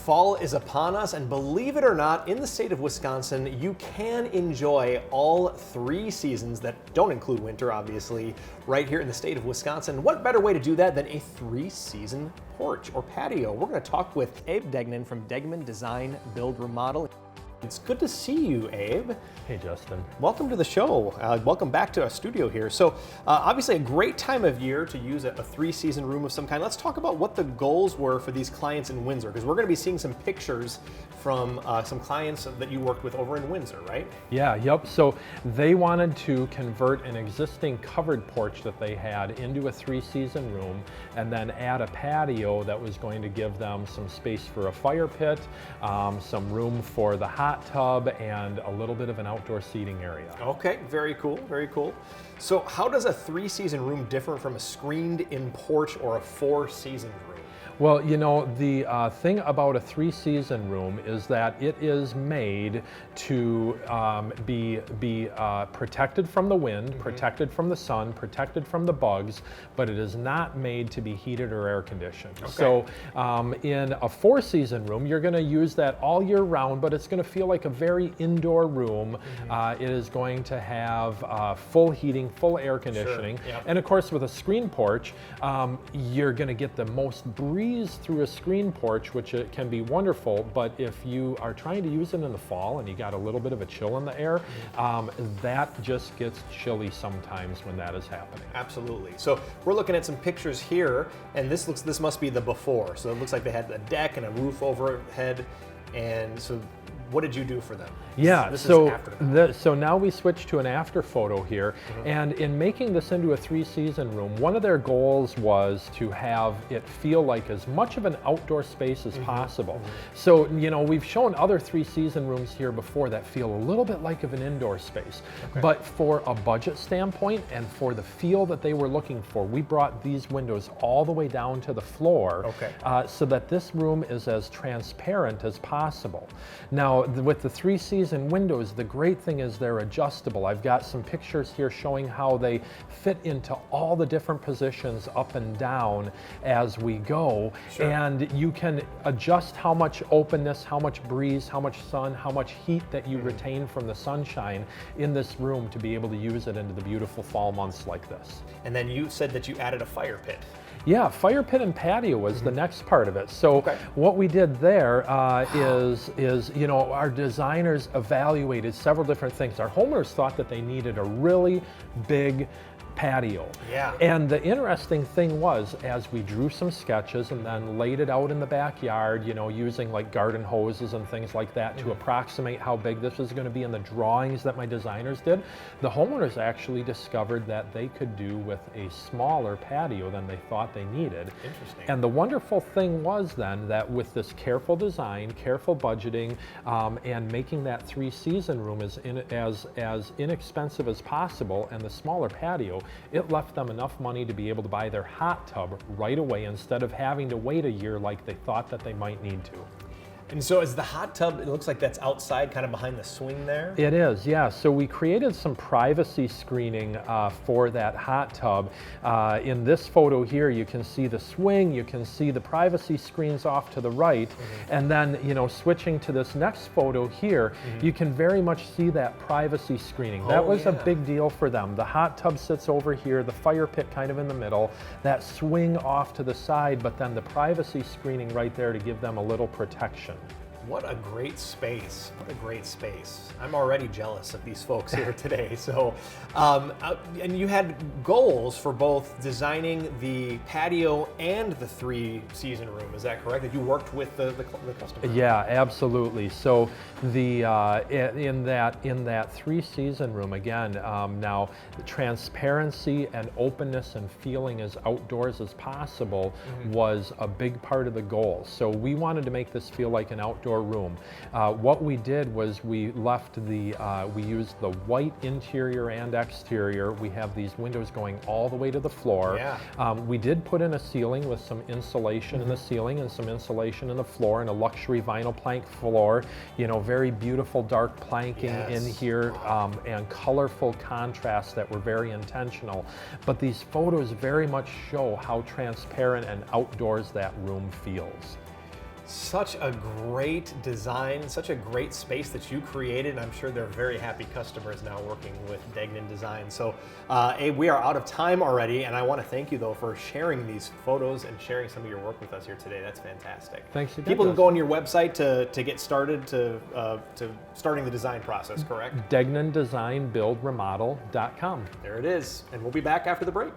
Fall is upon us, and believe it or not, in the state of Wisconsin, you can enjoy all 3 seasons that don't include winter, obviously, right here in the state of Wisconsin. What better way to do that than a 3-season porch or patio? We're going to talk with Abe Degnan from Degman Design-Build-Remodel. It's good to see you, Abe. Hey, Justin. Welcome to the show. Welcome back to our studio here. So obviously a great time of year to use a 3-season room of some kind. Let's talk about what the goals were for these clients in Windsor, because we're going to be seeing some pictures from some clients that you worked with over in Windsor, right? Yeah, yep. So they wanted to convert an existing covered porch that they had into a 3-season room and then add a patio that was going to give them some space for a fire pit, some room for the hot tub, and a little bit of an outdoor seating area. Okay, very cool, very cool. So how does a 3-season room differ from a screened-in porch or a 4-season room? Well, you know, the thing about a 3-season room is that it is made to be protected from the wind, protected from the sun, protected from the bugs, but it is not made to be heated or air conditioned. Okay. So in a 4-season room, you're going to use that all year round, but it's going to feel like a very indoor room. It is going to have full heating, full air conditioning. Sure. Yep. And of course, with a screen porch, you're going to get the most breeze through a screen porch, which it can be wonderful, but if you are trying to use it in the fall and you got a little bit of a chill in the air, that just gets chilly sometimes when that is happening. Absolutely. So we're looking at some pictures here, and this must be the before. So it looks like they had a deck and a roof overhead, and so what did you do for them? Yeah, so now we switch to an after photo here, and in making this into a 3-season room, one of their goals was to have it feel like as much of an outdoor space as possible. So, you know, we've shown other 3-season rooms here before that feel a little bit like of an indoor space, but for a budget standpoint and for the feel that they were looking for, we brought these windows all the way down to the floor so that this room is as transparent as possible. Now, with the 3-season windows, the great thing is they're adjustable. I've got some pictures here showing how they fit into all the different positions up and down as we go. Sure. And you can adjust how much openness, how much breeze, how much sun, how much heat that you retain from the sunshine in this room to be able to use it into the beautiful fall months like this. And then you said that you added a fire pit. Yeah, fire pit and patio was the next part of it. So what we did there is, you know, our designers evaluated several different things. Our homeowners thought that they needed a really big patio. Yeah. And the interesting thing was, as we drew some sketches and then laid it out in the backyard, you know, using like garden hoses and things like that to approximate how big this was going to be in the drawings that my designers did, the homeowners actually discovered that they could do with a smaller patio than they thought they needed. Interesting. And the wonderful thing was then that with this careful design, careful budgeting, and making that 3-season room as inexpensive as possible and the smaller patio, it left them enough money to be able to buy their hot tub right away instead of having to wait a year like they thought that they might need to. And so is the hot tub, it looks like that's outside, kind of behind the swing there? It is, yeah. So we created some privacy screening for that hot tub. In this photo here, you can see the swing, you can see the privacy screens off to the right, and then, you know, switching to this next photo here, you can very much see that privacy screening. That was a big deal for them. The hot tub sits over here, the fire pit kind of in the middle, that swing off to the side, but then the privacy screening right there to give them a little protection. What a great space. What a great space. I'm already jealous of these folks here today. So, and you had goals for both designing the patio and the 3-season room, is that correct? That you worked with the customer? Yeah, absolutely. So the in that 3-season room, again, now the transparency and openness and feeling as outdoors as possible was a big part of the goal. So we wanted to make this feel like an outdoor room. What we did was we used the white interior and exterior. We have these windows going all the way to the floor. Yeah. We did put in a ceiling with some insulation in the ceiling and some insulation in the floor and a luxury vinyl plank floor. You know, very beautiful dark planking in here and colorful contrasts that were very intentional. But these photos very much show how transparent and outdoors that room feels. Such a great design, such a great space that you created. I'm sure they're very happy customers now working with Degnan Design. So we are out of time already, and I want to thank you though for sharing these photos and sharing some of your work with us here today. That's fantastic. Thanks again. People can go on your website to get started to starting the design process, correct? Design-Build-Remodel.com. There it is, and we'll be back after the break.